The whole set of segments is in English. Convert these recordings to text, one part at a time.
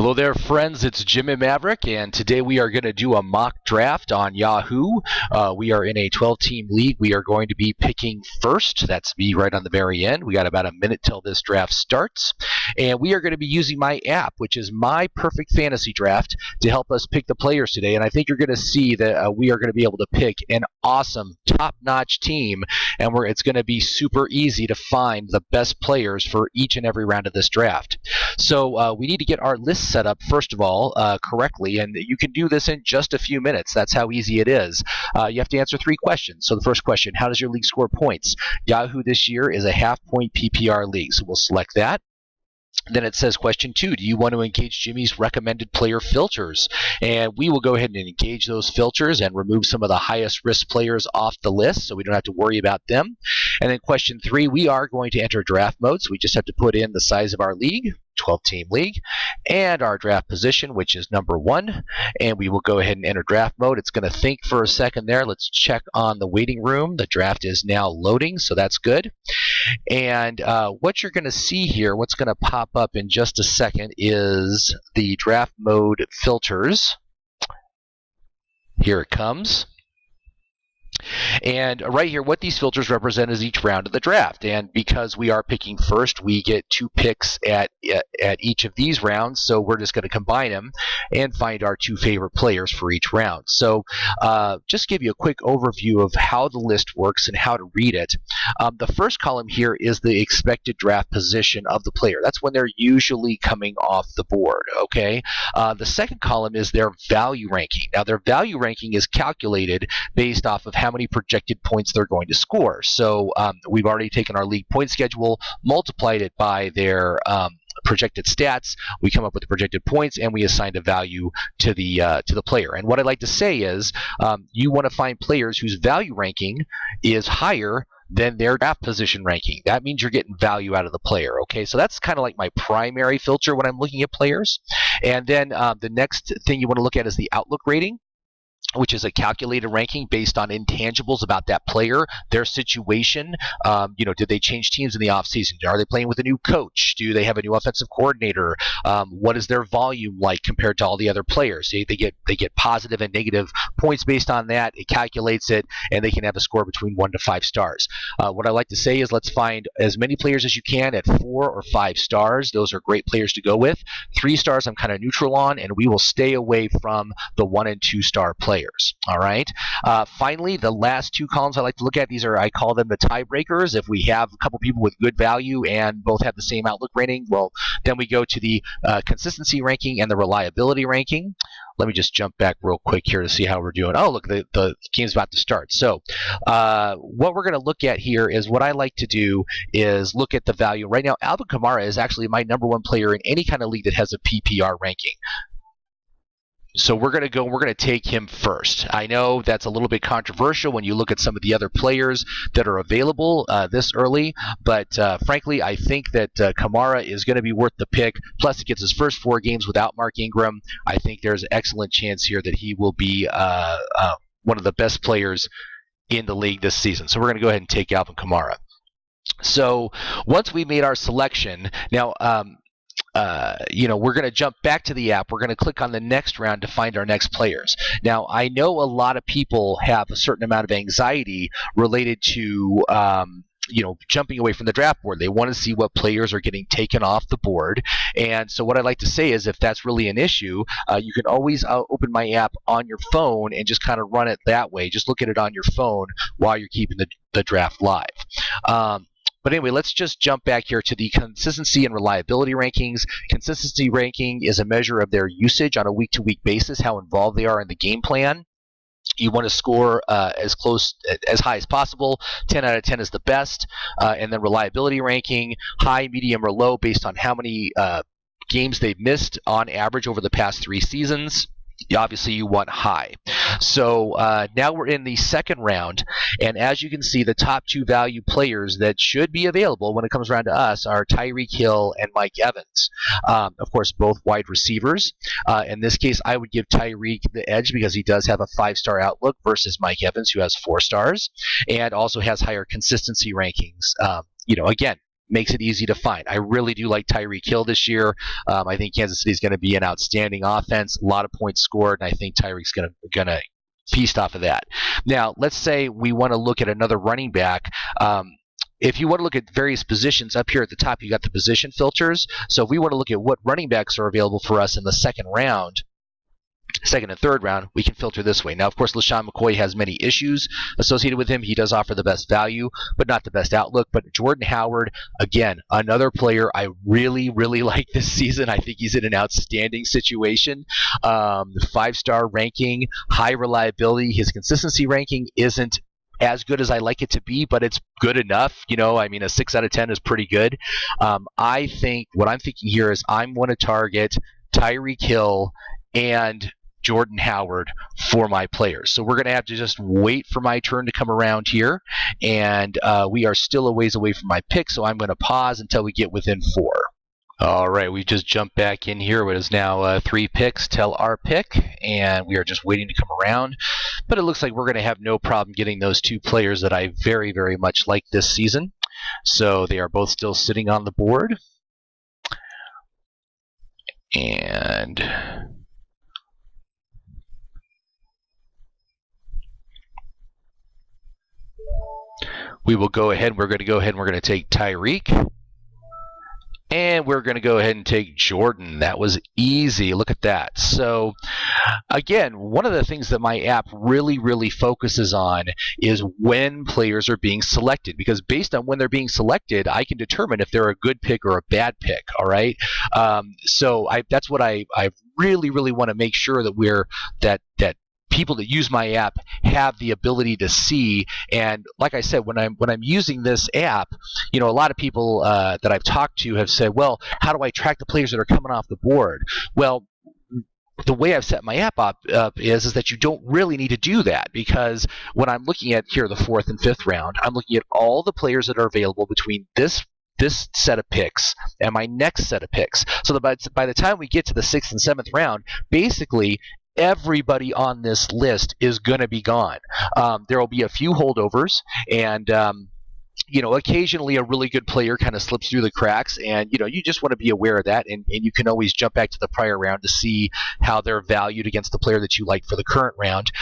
Hello there, friends. It's Jim and Maverick, and today we are going to do a mock draft on Yahoo. We are in a 12-team league. We are going to be picking first. That's me right on the very end. We got about a minute till this draft starts, and we are going to be using my app, which is My Perfect Fantasy Draft, to help us pick the players today. And I think you're going to see that we are going to be able to pick an awesome, top-notch team, and it's going to be super easy to find the best players for each and every round of this draft. So we need to get our list set up, first of all, correctly, and you can do this in just a few minutes. That's how easy it is. You have to answer 3 questions. So the first question, how does your league score points? Yahoo this year is a half-point PPR league, so we'll select that. Then it says question 2, do you want to engage Jimmy's recommended player filters? And we will go ahead and engage those filters and remove some of the highest risk players off the list so we don't have to worry about them. And then question 3, we are going to enter draft mode, so we just have to put in the size of our league, 12-team league, and our draft position, which is number 1, and we will go ahead and enter draft mode. It's going to think for a second there. Let's check on the waiting room. The draft is now loading, so that's good. And what you're going to see here, what's going to pop up in just a second, is the draft mode filters. Here it comes. And right here, what these filters represent is each round of the draft. And because we are picking first, we get 2 picks at each of these rounds. So we're just going to combine them and find our 2 favorite players for each round. So just give you a quick overview of how the list works and how to read it. The first column here is the expected draft position of the player. That's when they're usually coming off the board. Okay. The second column is their value ranking. Now, their value ranking is calculated based off of how many projected points they're going to score. So we've already taken our league point schedule, multiplied it by their projected stats. We come up with the projected points, and we assigned a value to the player. And what I'd like to say is you want to find players whose value ranking is higher than their draft position ranking. That means you're getting value out of the player. Okay, so that's kind of like my primary filter when I'm looking at players. And then the next thing you want to look at is the outlook rating, which is a calculated ranking based on intangibles about that player, their situation. Did they change teams in the offseason? Are they playing with a new coach? Do they have a new offensive coordinator? What is their volume like compared to all the other players? They get positive and negative points based on that. It calculates it, and they can have a score between 1 to 5 stars. What I like to say is let's find as many players as you can at 4 or 5 stars. Those are great players to go with. 3 stars I'm kind of neutral on, and we will stay away from the 1 and 2 star players. All right. Finally, the last 2 columns I like to look at, I call them the tiebreakers. If we have a couple people with good value and both have the same outlook rating, well, then we go to the consistency ranking and the reliability ranking. Let me just jump back real quick here to see how we're doing. Oh, look, the game's about to start. So what we're going to look at here is what I like to do is look at the value. Right now, Alvin Kamara is actually my number 1 player in any kind of league that has a PPR ranking. So we're going to take him first. I know that's a little bit controversial when you look at some of the other players that are available this early, but frankly, I think that Kamara is going to be worth the pick. Plus, it gets his first 4 games without Mark Ingram. I think there's an excellent chance here that he will be one of the best players in the league this season. So we're going to go ahead and take Alvin Kamara. So once we made our selection, now we're going to jump back to the app. We're going to click on the next round to find our next players. Now, I know a lot of people have a certain amount of anxiety related to jumping away from the draft board. They want to see what players are getting taken off the board. And so what I'd like to say is if that's really an issue, you can always open my app on your phone and just kind of run it that way. Just look at it on your phone while you're keeping the draft live. But anyway, let's just jump back here to the consistency and reliability rankings. Consistency ranking is a measure of their usage on a week-to-week basis, how involved they are in the game plan. You want to score as high as possible. 10 out of 10 is the best. And then reliability ranking, high, medium, or low based on how many games they've missed on average over the past 3 seasons. Obviously, you want high. So now we're in the second round, and as you can see, the top 2 value players that should be available when it comes around to us are Tyreek Hill and Mike Evans. Of course, both wide receivers. In this case, I would give Tyreek the edge because he does have a 5-star outlook versus Mike Evans, who has 4 stars, and also has higher consistency rankings. Again, makes it easy to find. I really do like Tyreek Hill this year. I think Kansas City is going to be an outstanding offense, a lot of points scored, and I think Tyreek's going to feast off of that. Now, let's say we want to look at another running back. If you want to look at various positions, up here at the top, you got the position filters. So if we want to look at what running backs are available for us in the second and third round, we can filter this way. Now, of course, LaShawn McCoy has many issues associated with him. He does offer the best value, but not the best outlook. But Jordan Howard, again, another player I really, really like this season. I think he's in an outstanding situation. 5-star ranking, high reliability. His consistency ranking isn't as good as I like it to be, but it's good enough. I mean, a 6 out of 10 is pretty good. I think what I'm thinking here is I'm going to target Tyreek Hill and Jordan Howard for my players. So we're going to have to just wait for my turn to come around here, and we are still a ways away from my pick, so I'm going to pause until we get within 4. All right, we just jumped back in here. It is now 3 picks till our pick, and we are just waiting to come around. But it looks like we're going to have no problem getting those 2 players that I very, very much like this season. So they are both still sitting on the board. And we will go ahead. We're going to go ahead and we're going to take Tyreek. And we're going to go ahead and take Jordan. That was easy. Look at that. So, again, one of the things that my app really, really focuses on is when players are being selected. Because based on when they're being selected, I can determine if they're a good pick or a bad pick. All right? So that's what I really, really want to make sure that that people that use my app have the ability to see. And like I said, when I'm using this app, a lot of people that I've talked to have said, well, how do I track the players that are coming off the board? Well, the way I've set my app up is that you don't really need to do that, because when I'm looking at here the 4th and 5th round, I'm looking at all the players that are available between this set of picks and my next set of picks. So that by the time we get to the 6th and 7th round, basically everybody on this list is going to be gone. There will be a few holdovers, and occasionally a really good player kind of slips through the cracks, and you just want to be aware of that, and you can always jump back to the prior round to see how they're valued against the player that you like for the current round.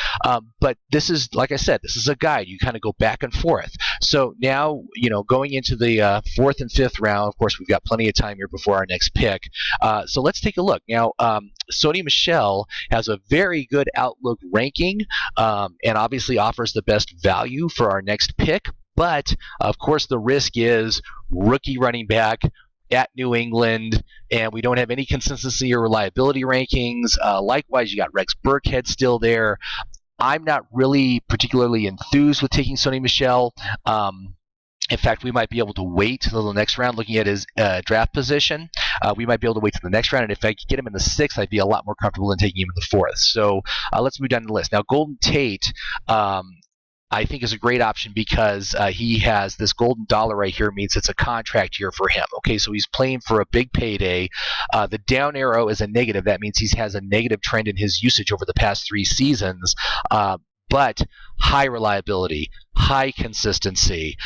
But this is, like I said, this is a guide. You kind of go back and forth. So now, going into the 4th and 5th round, of course, we've got plenty of time here before our next pick. So let's take a look. Now, Sony Michel has a very good outlook ranking, and obviously offers the best value for our next pick. But, of course, the risk is rookie running back at New England, and we don't have any consistency or reliability rankings. Likewise, you got Rex Burkhead still there. I'm not really particularly enthused with taking Sony Michel. In fact, we might be able to wait till the next round looking at his draft position. We might be able to wait till the next round, and if I could get him in the 6th, I'd be a lot more comfortable than taking him in the 4th. So let's move down the list. Now, Golden Tate, I think is a great option because he has this golden dollar right here, means it's a contract year for him. Okay, so he's playing for a big payday. The down arrow is a negative. That means he has a negative trend in his usage over the past 3 seasons. But high reliability, high consistency,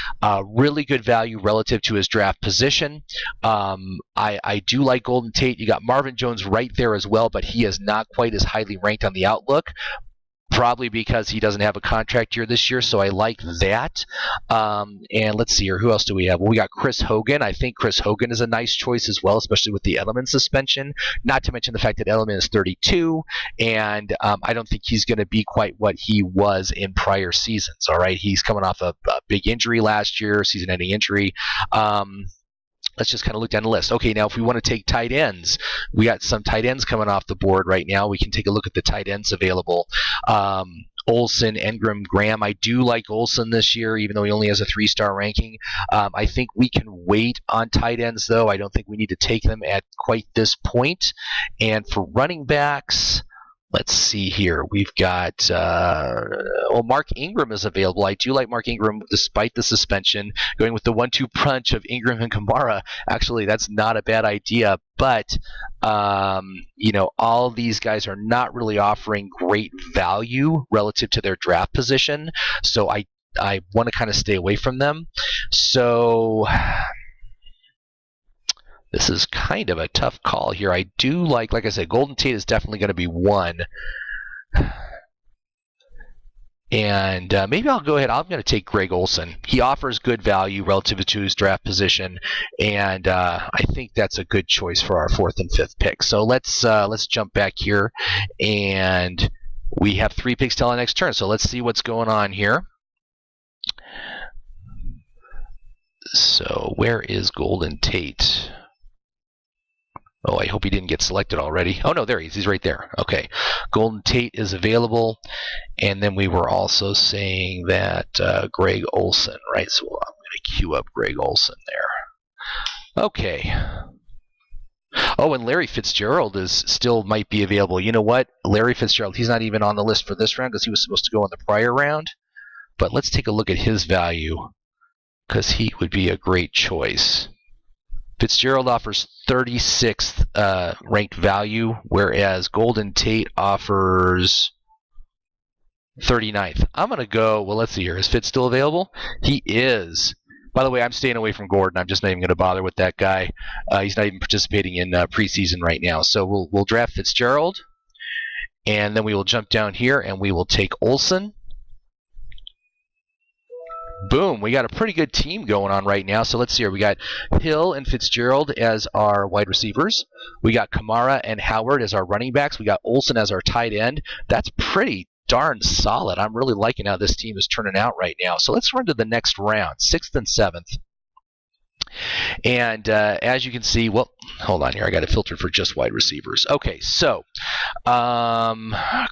really good value relative to his draft position. I do like Golden Tate. You got Marvin Jones right there as well, but he is not quite as highly ranked on the outlook. Probably because he doesn't have a contract year this year, so I like that. And let's see here, who else do we have? Well, we got Chris Hogan. I think Chris Hogan is a nice choice as well, especially with the Edelman suspension. Not to mention the fact that Edelman is 32, and I don't think he's going to be quite what he was in prior seasons. All right, he's coming off a big injury last year, season-ending injury. Let's just kind of look down the list. Okay, now if we want to take tight ends, we got some tight ends coming off the board right now. We can take a look at the tight ends available. Olsen, Engram, Graham. I do like Olsen this year, even though he only has a 3-star ranking. I think we can wait on tight ends, though. I don't think we need to take them at quite this point. And for running backs, let's see here. We've got Mark Ingram is available. I do like Mark Ingram despite the suspension. Going with the 1-2 punch of Ingram and Kamara, actually, that's not a bad idea. But, all these guys are not really offering great value relative to their draft position. So I want to kind of stay away from them. So This is kind of a tough call here. I do like I said, Golden Tate is definitely going to be one. And maybe I'll go ahead. I'm going to take Greg Olsen. He offers good value relative to his draft position, and I think that's a good choice for our 4th and 5th pick. So let's jump back here, and we have 3 picks till our next turn. So let's see what's going on here. So where is Golden Tate? Oh, I hope he didn't get selected already. Oh, no, there he is. He's right there. Okay. Golden Tate is available. And then we were also saying that Greg Olsen, right? So I'm going to queue up Greg Olsen there. Okay. Oh, and Larry Fitzgerald still might be available. You know what? Larry Fitzgerald, he's not even on the list for this round because he was supposed to go in the prior round. But let's take a look at his value because he would be a great choice. Fitzgerald offers 36th ranked value, whereas Golden Tate offers 39th. I'm going to go, well, let's see here. Is Fitz still available? He is. By the way, I'm staying away from Gordon. I'm just not even going to bother with that guy. He's not even participating in preseason right now. So we'll draft Fitzgerald, and then we will jump down here, and we will take Olsen. Boom, we got a pretty good team going on right now. So let's see here. We got Hill and Fitzgerald as our wide receivers. We got Kamara and Howard as our running backs. We got Olsen as our tight end. That's pretty darn solid. I'm really liking how this team is turning out right now. So let's run to the next round, 6th and 7th. And as you can see, well, hold on here. I got it filtered for just wide receivers. Okay, so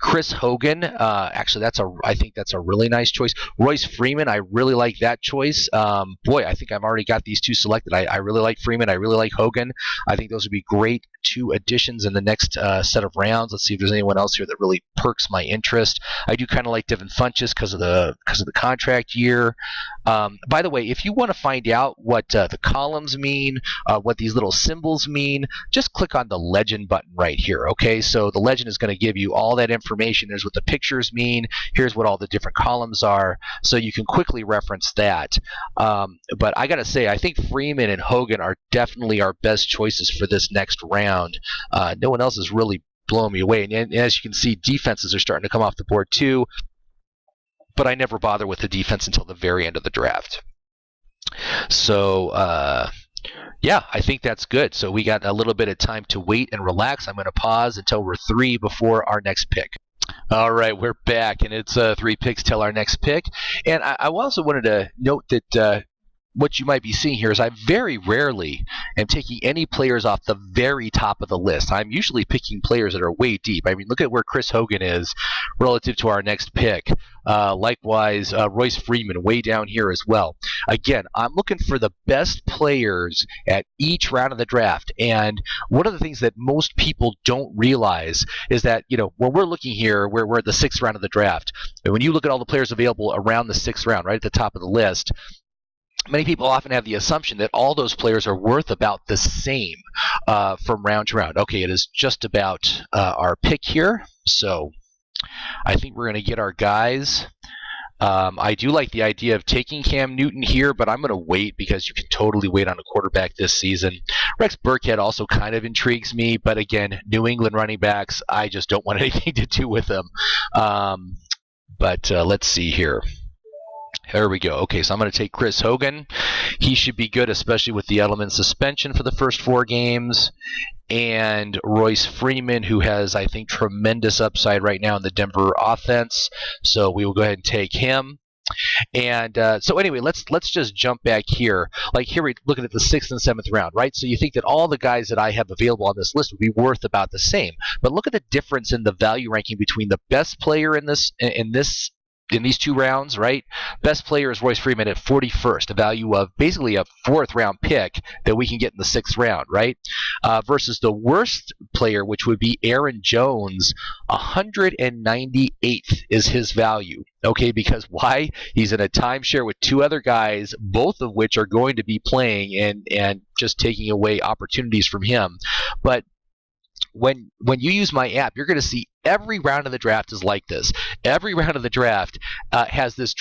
Chris Hogan. Actually, I think that's a really nice choice. Royce Freeman. I really like that choice. Boy, I think I've already got these 2 selected. I really like Freeman. I really like Hogan. I think those would be great 2 additions in the next set of rounds. Let's see if there's anyone else here that really perks my interest. I do kind of like Devin Funchess because of the contract year. By the way, if you want to find out what the columns mean, what these little symbols mean, just click on the legend button right here. Okay, so the legend is going to give you all that information. There's what the pictures mean. Here's what all the different columns are, so you can quickly reference that. But I got to say, I think Freeman and Hogan are definitely our best choices for this next round. No one else is really blowing me away. And as you can see, defenses are starting to come off the board too. But I never bother with the defense until the very end of the draft. So, yeah, I think that's good. So we got a little bit of time to wait and relax. I'm going to pause until we're 3 before our next pick. All right, we're back, and it's 3 picks till our next pick. And I also wanted to note that what you might be seeing here is I very rarely am taking any players off the very top of the list. I'm usually picking players that are way deep. I mean, look at where Chris Hogan is relative to our next pick. Likewise, Royce Freeman way down here as well. Again, I'm looking for the best players at each round of the draft. And one of the things that most people don't realize is that, when we're looking here, we're at the 6th round of the draft. And when you look at all the players available around the 6th round, right at the top of the list, many people often have the assumption that all those players are worth about the same from round to round. Okay, it is just about our pick here. So I think we're going to get our guys. I do like the idea of taking Cam Newton here, but I'm going to wait because you can totally wait on a quarterback this season. Rex Burkhead also kind of intrigues me, but again, New England running backs, I just don't want anything to do with them. But let's see here. There we go. Okay, so I'm going to take Chris Hogan. He should be good, especially with the Edelman suspension for the first 4 games. And Royce Freeman, who has, I think, tremendous upside right now in the Denver offense. So we will go ahead and take him. And so anyway, let's just jump back here. Like here we're looking at the 6th and 7th round, right? So you think that all the guys that I have available on this list would be worth about the same. But look at the difference in the value ranking between the best player in these 2 rounds, right? Best player is Royce Freeman at 41st, a value of basically a 4th round pick that we can get in the 6th round, right? Versus the worst player, which would be Aaron Jones, 198th is his value. Okay, because why? He's in a timeshare with 2 other guys, both of which are going to be playing and just taking away opportunities from him. But when you use my app, you're going to see every round of the draft is like this. Every round of the draft has this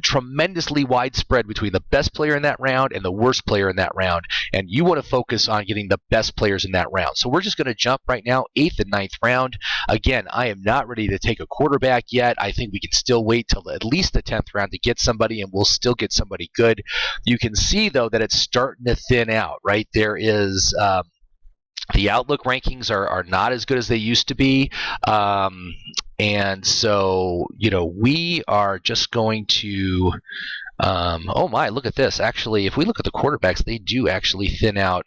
tremendously wide spread between the best player in that round and the worst player in that round. And you want to focus on getting the best players in that round. So we're just going to jump right now, 8th and 9th round. Again, I am not ready to take a quarterback yet. I think we can still wait till at least the 10th round to get somebody, and we'll still get somebody good. You can see, though, that it's starting to thin out, right? There is the Outlook rankings are not as good as they used to be. And so, we are just going to oh my, look at this. Actually, if we look at the quarterbacks, they do actually thin out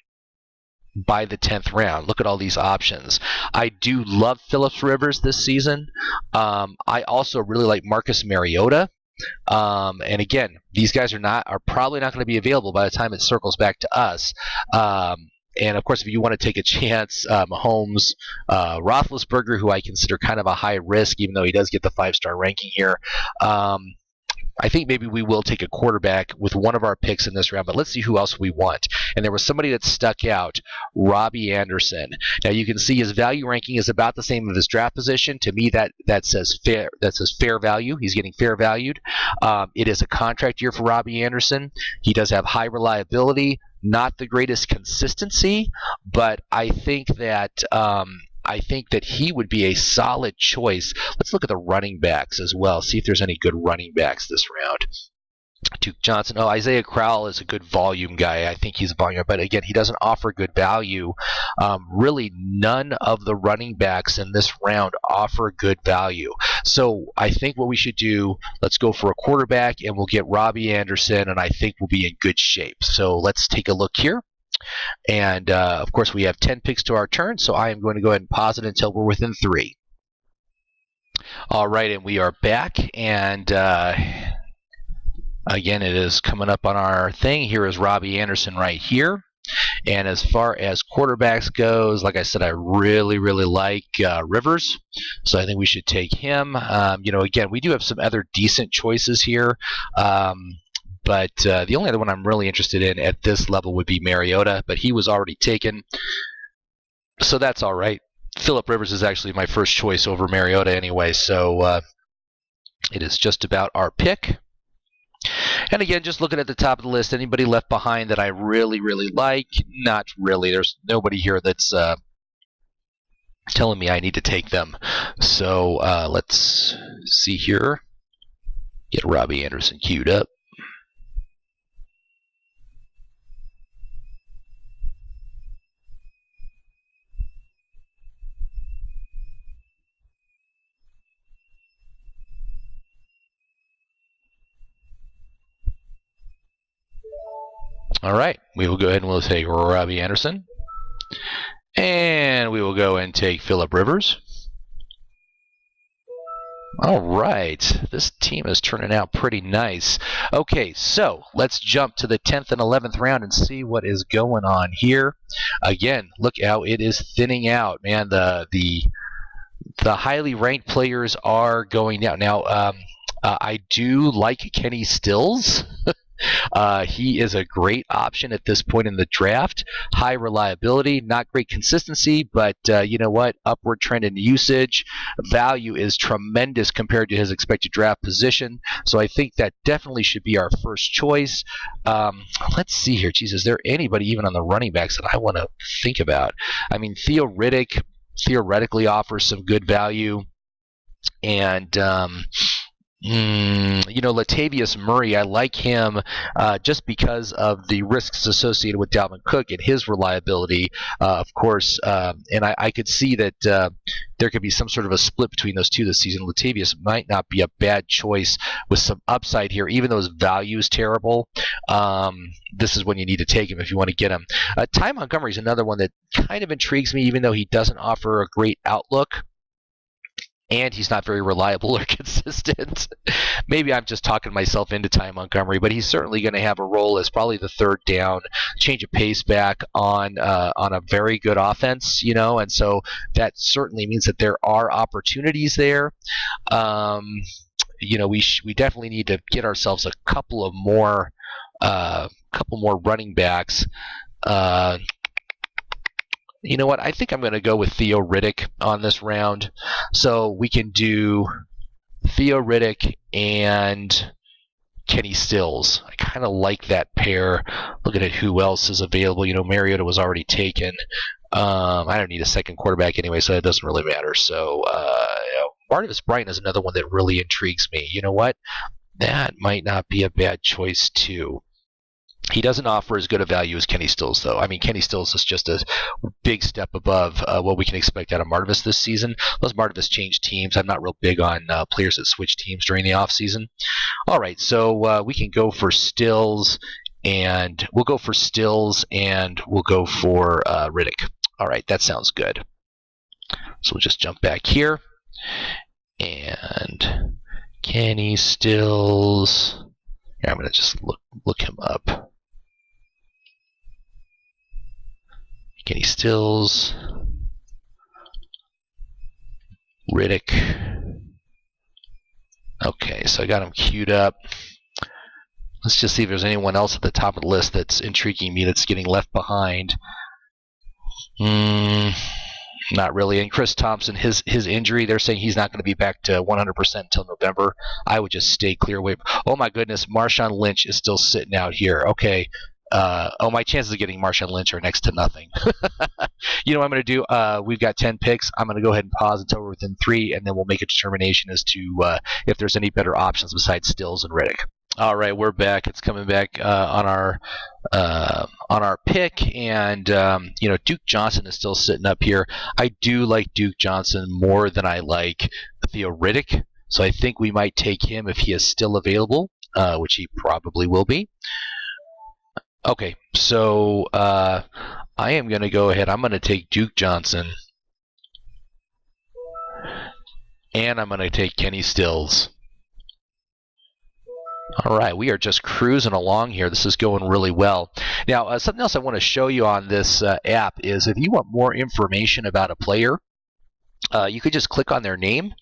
by the 10th round. Look at all these options. I do love Phillips Rivers this season. I also really like Marcus Mariota. And again, these guys are probably not going to be available by the time it circles back to us. And of course, if you want to take a chance, Mahomes, Roethlisberger, who I consider kind of a high risk, even though he does get the 5-star ranking here. I think maybe we will take a quarterback with one of our picks in this round, but let's see who else we want. And there was somebody that stuck out, Robbie Anderson. Now you can see his value ranking is about the same as his draft position. To me, that says fair. That says fair value. He's getting fair valued. It is a contract year for Robbie Anderson. He does have high reliability, not the greatest consistency, but I think that he would be a solid choice. Let's look at the running backs as well, see if there's any good running backs this round. Duke Johnson. Oh, Isaiah Crowell is a good volume guy. I think he's a volume, but again, he doesn't offer good value. Really, none of the running backs in this round offer good value. So I think what we should do, let's go for a quarterback, and we'll get Robbie Anderson, and I think we'll be in good shape. So let's take a look here. And, of course, we have 10 picks to our turn, so I am going to go ahead and pause it until we're within 3. All right, and we are back, and again, it is coming up on our thing. Here is Robbie Anderson right here. And as far as quarterbacks goes, like I said, I really, really like Rivers, so I think we should take him. Again, we do have some other decent choices here. But the only other one I'm really interested in at this level would be Mariota, but he was already taken, so that's all right. Phillip Rivers is actually my first choice over Mariota anyway, so it is just about our pick. And again, just looking at the top of the list, anybody left behind that I really, really like? Not really. There's nobody here that's telling me I need to take them. So let's see here. Get Robbie Anderson queued up. All right, we will go ahead and we'll take Robbie Anderson. And we will go and take Phillip Rivers. All right, this team is turning out pretty nice. Okay, so let's jump to the 10th and 11th round and see what is going on here. Again, look how it is thinning out, man. The highly ranked players are going down. Now, I do like Kenny Stills. He is a great option at this point in the draft. High reliability, not great consistency, but you know what? Upward trend in usage. Value is tremendous compared to his expected draft position. So I think that definitely should be our first choice. Let's see here. Geez, is there anybody even on the running backs that I want to think about? I mean, Theo Riddick theoretically offers some good value. And Latavius Murray, I like him just because of the risks associated with Dalvin Cook and his reliability, of course. And I could see that there could be some sort of a split between those two this season. Latavius might not be a bad choice with some upside here, even though his value is terrible. This is when you need to take him if you want to get him. Ty Montgomery is another one that kind of intrigues me, even though he doesn't offer a great outlook. And he's not very reliable or consistent. Maybe I'm just talking myself into Ty Montgomery, but he's certainly going to have a role as probably the third down, change of pace back on a very good offense, and so that certainly means that there are opportunities there. We definitely need to get ourselves a couple more running backs. You know what? I think I'm going to go with Theo Riddick on this round. So we can do Theo Riddick and Kenny Stills. I kind of like that pair. Looking at who else is available. Mariota was already taken. I don't need a second quarterback anyway, so it doesn't really matter. So Martavis Bryant is another one that really intrigues me. You know what? That might not be a bad choice, too. He doesn't offer as good a value as Kenny Stills, though. I mean, Kenny Stills is just a big step above what we can expect out of Martavis this season. Plus, Martavis changed teams. I'm not real big on players that switch teams during the offseason. All right, so we can go for Stills, and we'll go for Riddick. All right, that sounds good. So we'll just jump back here, and Kenny Stills. Yeah, I'm going to just look him up. Kenny Stills, Riddick. Okay, so I got him queued up. Let's just see if there's anyone else at the top of the list that's intriguing me that's getting left behind. Not really. And Chris Thompson, his injury, they're saying he's not going to be back to 100% until November. I would just stay clear away. Oh, my goodness. Marshawn Lynch is still sitting out here. Okay. My chances of getting Marshawn Lynch are next to nothing. You know what I'm going to do? We've got 10 picks. I'm going to go ahead and pause until we're within 3, and then we'll make a determination as to if there's any better options besides Stills and Riddick. All right, we're back. It's coming back on our pick, and Duke Johnson is still sitting up here. I do like Duke Johnson more than I like Theo Riddick, so I think we might take him if he is still available, which he probably will be. Okay, so I am going to go ahead. I'm going to take Duke Johnson, and I'm going to take Kenny Stills. All right, we are just cruising along here. This is going really well. Now, something else I want to show you on this app is if you want more information about a player, you could just click on their name,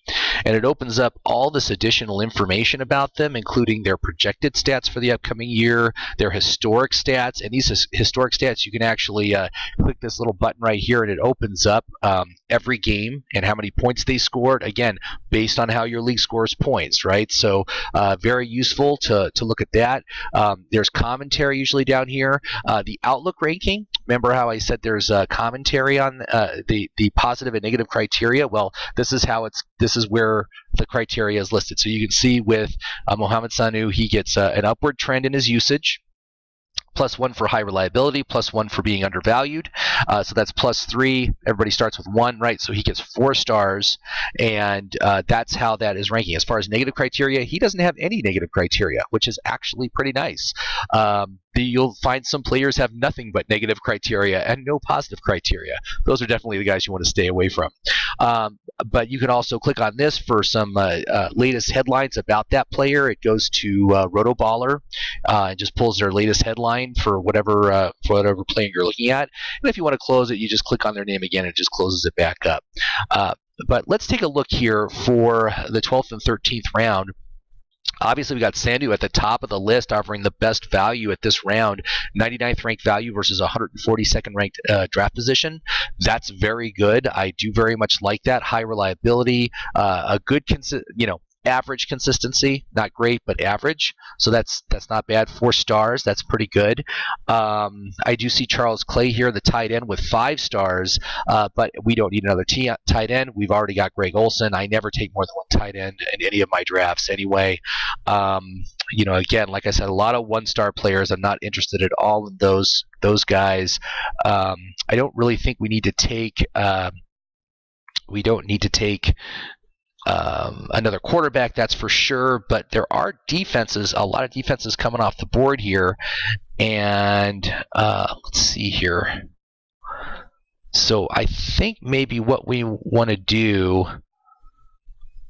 and it opens up all this additional information about them, including their projected stats for the upcoming year, their historic stats, and these historic stats, you can actually click this little button right here, and it opens up every game and how many points they scored, again, based on how your league scores points, right? So very useful to look at that. There's commentary usually down here. The Outlook ranking, remember how I said there's commentary on the positive and negative criteria? Well, this is where the criteria is listed. So you can see with Mohamed Sanu, he gets an upward trend in his usage, +1 for high reliability, +1 for being undervalued. So that's +3. Everybody starts with 1, right? So he gets 4 stars, and that's how that is ranking. As far as negative criteria, he doesn't have any negative criteria, which is actually pretty nice. You'll find some players have nothing but negative criteria and no positive criteria. Those are definitely the guys you want to stay away from. But you can also click on this for some latest headlines about that player. It goes to Rotoballer and just pulls their latest headline for whatever player you're looking at. And if you want to close it, you just click on their name again and it just closes it back up. But let's take a look here for the 12th and 13th round. Obviously, we got Sandu at the top of the list, offering the best value at this round, 99th ranked value versus 142nd ranked draft position. That's very good. I do very much like that. High reliability, a good, average consistency, not great, but average. So that's not bad. 4 stars, that's pretty good. I do see Charles Clay here, the tight end, with 5 stars, but we don't need another tight end. We've already got Greg Olsen. I never take more than 1 tight end in any of my drafts anyway. Again, like I said, a lot of 1-star players. I'm not interested at all in those guys. I don't really think we need to take. We don't need to take another quarterback, that's for sure, but there are defenses, a lot of defenses coming off the board here, and let's see here. So I think maybe what we want to do,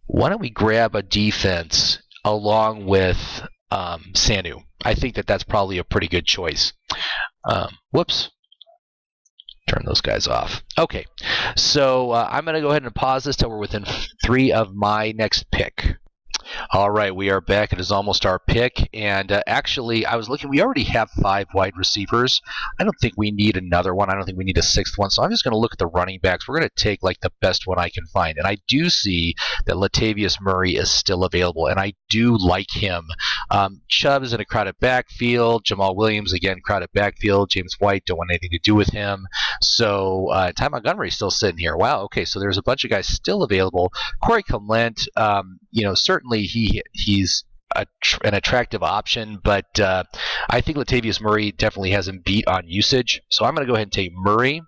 why don't we grab a defense along with Sanu? I think that's probably a pretty good choice. Whoops. Turn those guys off. Okay, so I'm going to go ahead and pause this till we're within 3 of my next pick. All right, we are back. It is almost our pick. And actually, I was looking, we already have 5 wide receivers. I don't think we need another one. I don't think we need a 6th one. So I'm just going to look at the running backs. We're going to take like the best one I can find. And I do see that Latavius Murray is still available, and I do like him. Chubb is in a crowded backfield. Jamal Williams, again, crowded backfield. James White, don't want anything to do with him. So Ty Montgomery is still sitting here. Wow, okay, so there's a bunch of guys still available. Corey Clement, certainly he's an attractive option, but I think Latavius Murray definitely has him beat on usage. So I'm going to go ahead and take Murray.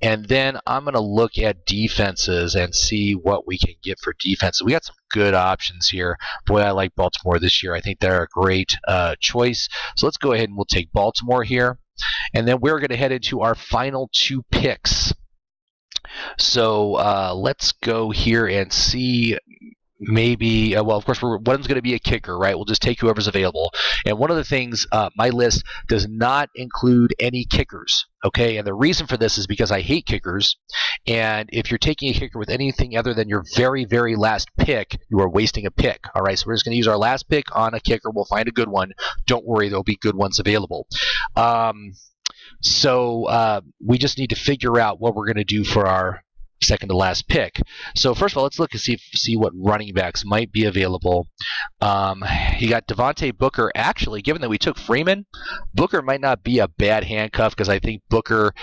And then I'm going to look at defenses and see what we can get for defenses. We got some good options here. Boy, I like Baltimore this year. I think they're a great choice. So let's go ahead and we'll take Baltimore here. And then we're going to head into our final 2 picks. So let's go here and see. Maybe, of course, one's going to be a kicker, right? We'll just take whoever's available. And one of the things, my list does not include any kickers, okay? And the reason for this is because I hate kickers. And if you're taking a kicker with anything other than your very, very last pick, you are wasting a pick, all right? So we're just going to use our last pick on a kicker. We'll find a good one. Don't worry, there'll be good ones available. So we just need to figure out what we're going to do for our second to last pick. So first of all, let's look and see what running backs might be available. You got Devontae Booker. Actually, given that we took Freeman, Booker might not be a bad handcuff because I think Booker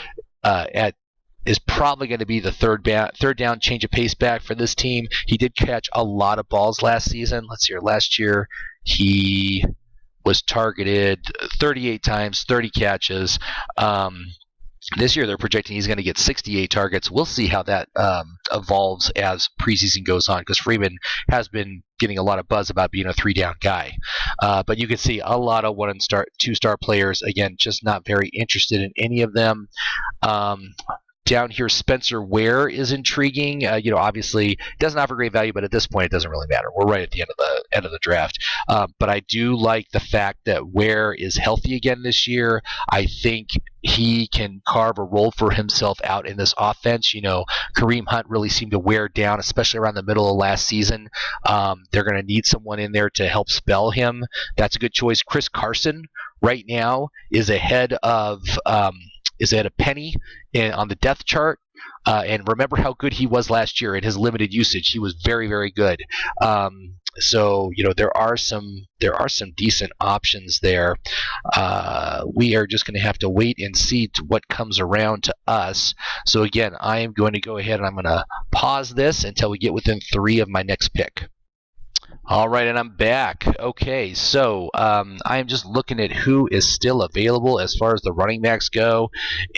is probably going to be the third down change of pace back for this team. He did catch a lot of balls last season. Let's see here. Last year he was targeted 38 times, 30 catches. This year they're projecting he's going to get 68 targets. We'll see how that evolves as preseason goes on, because Freeman has been getting a lot of buzz about being a 3-down guy. But you can see a lot of 1- and 2-star players. Again, just not very interested in any of them. Down here, Spencer Ware is intriguing. Obviously doesn't offer great value, but at this point it doesn't really matter. We're right at the end of the draft. But I do like the fact that Ware is healthy again this year. I think he can carve a role for himself out in this offense. Kareem Hunt really seemed to wear down, especially around the middle of last season. They're going to need someone in there to help spell him. That's a good choice. Chris Carson right now is ahead of Penny on the depth chart. And remember how good he was last year in his limited usage. He was very, very good. So there are some decent options there. We are just going to have to wait and see what comes around to us. So again, I am going to go ahead and I'm going to pause this until we get within 3 of my next pick. All right, and I'm back. Okay, so I'm just looking at who is still available as far as the running backs go,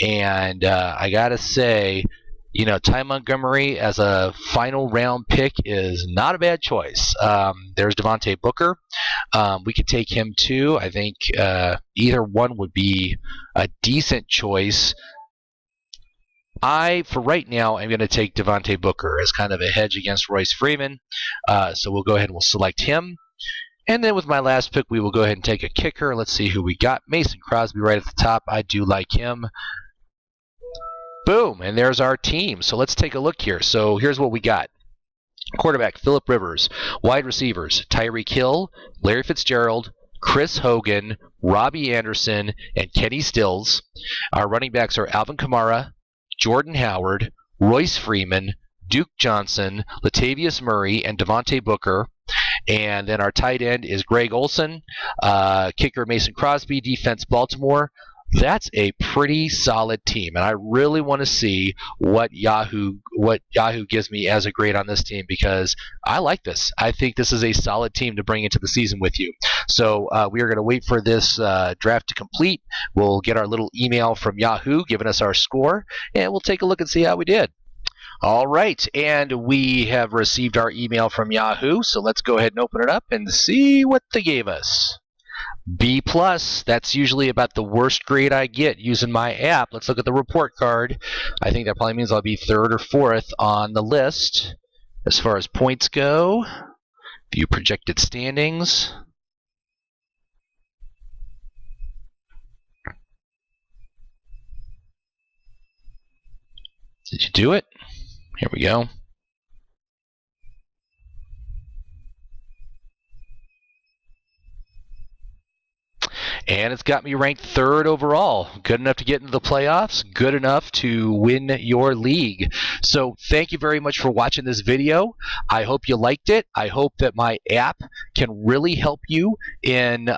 and I gotta say, Ty Montgomery as a final round pick is not a bad choice. There's Devontae Booker. We could take him too. I think either one would be a decent choice. For right now, I'm going to take Devontae Booker as kind of a hedge against Royce Freeman. So we'll go ahead and we'll select him. And then with my last pick, we will go ahead and take a kicker. Let's see who we got. Mason Crosby right at the top. I do like him. Boom, and there's our team. So let's take a look here. So here's what we got. Quarterback, Phillip Rivers. Wide receivers, Tyreek Hill, Larry Fitzgerald, Chris Hogan, Robbie Anderson, and Kenny Stills. Our running backs are Alvin Kamara, Jordan Howard, Royce Freeman, Duke Johnson, Latavius Murray, and Devontae Booker. And then our tight end is Greg Olsen, kicker Mason Crosby, defense Baltimore. That's a pretty solid team, and I really want to see what Yahoo gives me as a grade on this team, because I like this. I think this is a solid team to bring into the season with you. So we are going to wait for this draft to complete. We'll get our little email from Yahoo giving us our score, and we'll take a look and see how we did. All right, and we have received our email from Yahoo, so let's go ahead and open it up and see what they gave us. B+, that's usually about the worst grade I get using my app. Let's look at the report card. I think that probably means I'll be 3rd or 4th on the list as far as points go. View projected standings. Did you do it? Here we go. and it's got me ranked 3rd overall. Good enough to get into the playoffs, good enough to win your league. So thank you very much for watching this video. I hope you liked it. I hope that my app can really help you in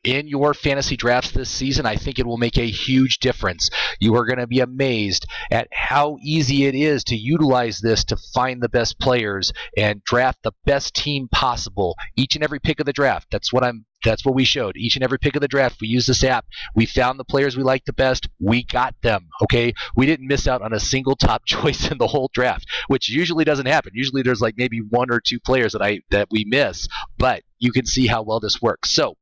your fantasy drafts this season. I think it will make a huge difference. You are going to be amazed at how easy it is to utilize this to find the best players and draft the best team possible each and every pick of the draft. That's what we showed. Each and every pick of the draft, we used this app. We found the players we liked the best. We got them, okay? We didn't miss out on a single top choice in the whole draft, which usually doesn't happen. Usually there's like maybe 1 or 2 players that we miss, but you can see how well this works. So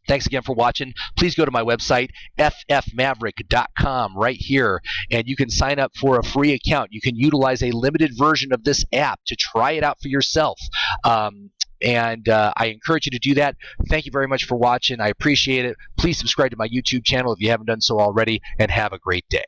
thanks again for watching. Please go to my website, ffmaverick.com, right here, and you can sign up for a free account. You can utilize a limited version of this app to try it out for yourself. I encourage you to do that. Thank you very much for watching. I appreciate it. Please subscribe to my YouTube channel if you haven't done so already, and have a great day.